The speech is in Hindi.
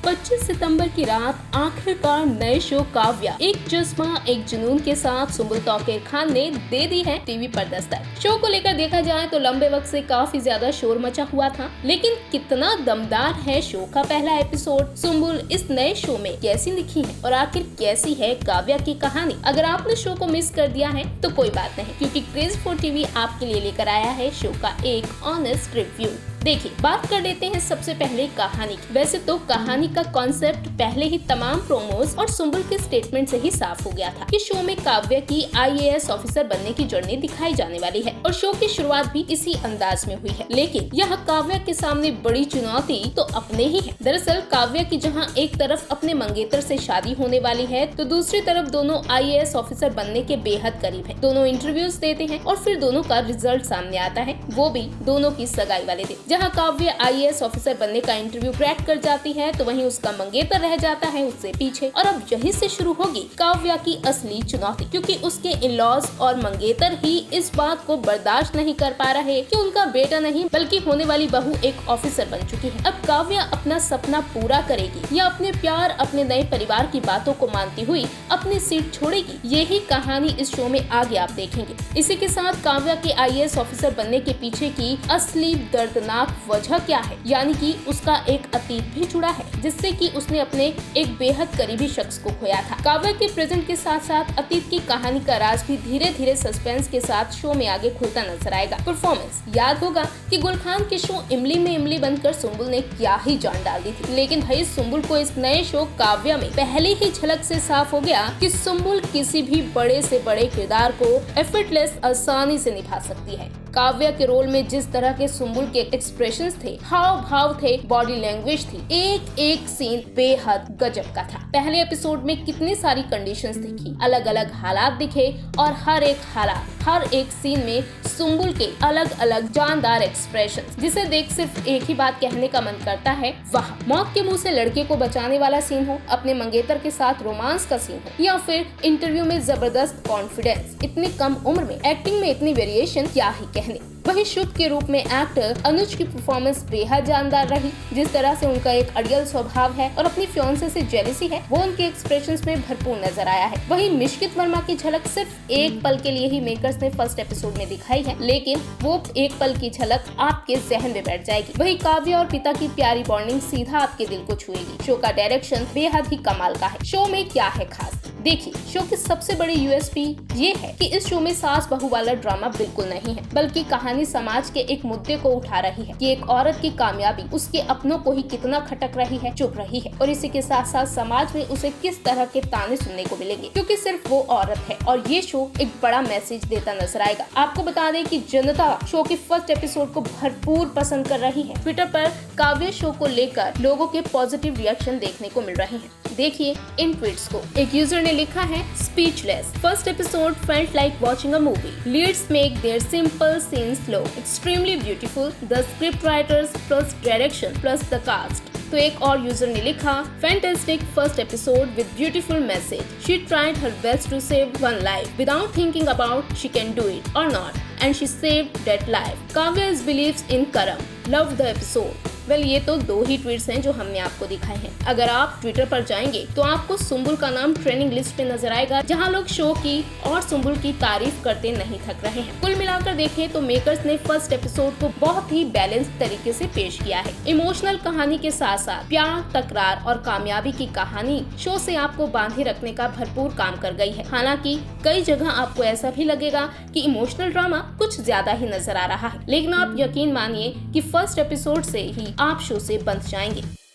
25 सितंबर की रात आखिरकार नए शो काव्या एक जज्बा एक जुनून के साथ सुम्बुल तौकीर खान ने दे दी है टीवी पर दस्तक। शो को लेकर देखा जाए तो लंबे वक्त से काफी ज्यादा शोर मचा हुआ था, लेकिन कितना दमदार है शो का पहला एपिसोड। सुम्बुल इस नए शो में कैसी लिखी है और आखिर कैसी है काव्या की कहानी। अगर आपने शो को मिस कर दिया है तो कोई बात नहीं, क्योंकि क्रेज फॉर टीवी आपके लिए लेकर आया है शो का एक ऑनेस्ट रिव्यू। देखिए, बात कर लेते हैं सबसे पहले कहानी की। वैसे तो कहानी का कॉन्सेप्ट पहले ही तमाम प्रोमोज और सुम्बुल के स्टेटमेंट से ही साफ हो गया था कि शो में काव्या की IAS ऑफिसर बनने की जर्नी दिखाई जाने वाली है और शो की शुरुआत भी इसी अंदाज में हुई है। लेकिन यह काव्या के सामने बड़ी चुनौती तो अपने ही है। दरअसल काव्या की जहां एक तरफ अपने मंगेतर से शादी होने वाली है, तो दूसरी तरफ दोनों IAS ऑफिसर बनने के बेहद करीब है। दोनों इंटरव्यूज देते हैं और फिर दोनों का रिजल्ट सामने आता है, वो भी दोनों की सगाई वाले दिन। जहां काव्या IAS ऑफिसर बनने का इंटरव्यू क्रैक कर जाती है, तो वहीं उसका मंगेतर रह जाता है उससे पीछे। और अब यहीं से शुरू होगी काव्या की असली चुनौती, क्योंकि उसके इन-लॉज और मंगेतर ही इस बात को बर्दाश्त नहीं कर पा रहे कि उनका बेटा नहीं बल्कि होने वाली बहू एक ऑफिसर बन चुकी है। अब काव्या अपना सपना पूरा करेगी या अपने प्यार अपने नए परिवार की बातों को मानती हुई अपनी सीट छोड़ेगी, यही कहानी इस शो में आगे आप देखेंगे। इसी के साथ काव्या के IAS ऑफिसर बनने के पीछे की असली दर्दनाक वजह क्या है, यानी कि उसका एक अतीत भी जुड़ा है, जिससे कि उसने अपने एक बेहद करीबी शख्स को खोया था। काव्या के प्रेजेंट के साथ साथ अतीत की कहानी का राज भी धीरे धीरे सस्पेंस के साथ शो में आगे खुलता नजर आएगा। परफॉर्मेंस याद होगा कि गुल खान के शो इमली में इमली बनकर सुम्बुल ने क्या ही जान डाल दी थी, लेकिन भाई सुम्बुल को इस नए शो काव्या में पहले ही झलक से साफ हो गया कि सुम्बुल किसी भी बड़े से बड़े किरदार को एफर्टलेस आसानी से निभा सकती है। काव्या के रोल में जिस तरह के सुम्बुल के एक्सप्रेशंस थे, हाव भाव थे, बॉडी लैंग्वेज थी, एक एक सीन बेहद गजब का था। पहले एपिसोड में कितनी सारी कंडीशंस दिखी, अलग अलग हालात दिखे और हर एक सीन में सुम्बुल के अलग अलग जानदार एक्सप्रेशंस, जिसे देख सिर्फ एक ही बात कहने का मन करता है, वाह। मौत के मुंह से लड़के को बचाने वाला सीन हो, अपने मंगेतर के साथ रोमांस का सीन हो, या फिर इंटरव्यू में जबरदस्त कॉन्फिडेंस, इतनी कम उम्र में एक्टिंग में इतनी वेरिएशन, क्या ही कहने। वहीं शुभ के रूप में एक्टर अनुज की परफॉर्मेंस बेहद जानदार रही। जिस तरह से उनका एक अड़ियल स्वभाव है और अपनी फियांसे से जेलसी है, वो उनके एक्सप्रेशंस में भरपूर नजर आया है। वहीं मिश्कित वर्मा की झलक सिर्फ एक पल के लिए ही मेकर्स ने फर्स्ट एपिसोड में दिखाई है, लेकिन वो एक पल की झलक आपके जहन में बैठ जाएगी। वहीं काव्या और पिता की प्यारी बॉन्डिंग सीधा आपके दिल को छुएगी। शो का डायरेक्शन बेहद ही कमाल का है। शो में क्या है खास, देखिए, शो की सबसे बड़ी USP ये है कि इस शो में सास बहू वाला ड्रामा बिल्कुल नहीं है, बल्कि कहानी समाज के एक मुद्दे को उठा रही है कि एक औरत की कामयाबी उसके अपनों को ही कितना खटक रही है, चुभ रही है, और इसी के साथ साथ समाज में उसे किस तरह के ताने सुनने को मिलेंगे, क्योंकि सिर्फ वो औरत है। और ये शो एक बड़ा मैसेज देता नजर आएगा। आपको बता दें कि जनता शो के फर्स्ट एपिसोड को भरपूर पसंद कर रही है। ट्विटर पर काव्य शो को लेकर लोगों के पॉजिटिव रिएक्शन देखने को मिल रहे हैं। देखिए इन ट्वीट्स को। एक यूजर ने लिखा है, speechless, first episode felt like watching a movie, leads make their simple scenes slow, extremely beautiful, the script writers plus direction plus the cast. तो एक और यूजर ने लिखा, fantastic first episode with beautiful message, she tried her best to save one life without thinking about she can do it और not, and she saved that life. Kavya believes in karam, love the episode. Well, ये तो 2 ही ट्वीट्स हैं जो हमने आपको दिखाए हैं। अगर आप ट्विटर पर जाएंगे तो आपको सुम्बुल का नाम ट्रेंडिंग लिस्ट पे नजर आएगा, जहां लोग शो की और सुम्बुल की तारीफ करते नहीं थक रहे हैं। कुल मिलाकर देखें तो मेकर्स ने फर्स्ट एपिसोड को बहुत ही बैलेंस तरीके से पेश किया है। इमोशनल कहानी के साथ साथ प्यार, तकरार और कामयाबी की कहानी शो से आपको बांधे रखने का भरपूर काम कर गई है। हालांकि कई जगह आपको ऐसा भी लगेगा कि इमोशनल ड्रामा कुछ ज्यादा ही नजर आ रहा है, लेकिन आप यकीन मानिए कि फर्स्ट एपिसोड से ही आप शो से बंध जाएंगे।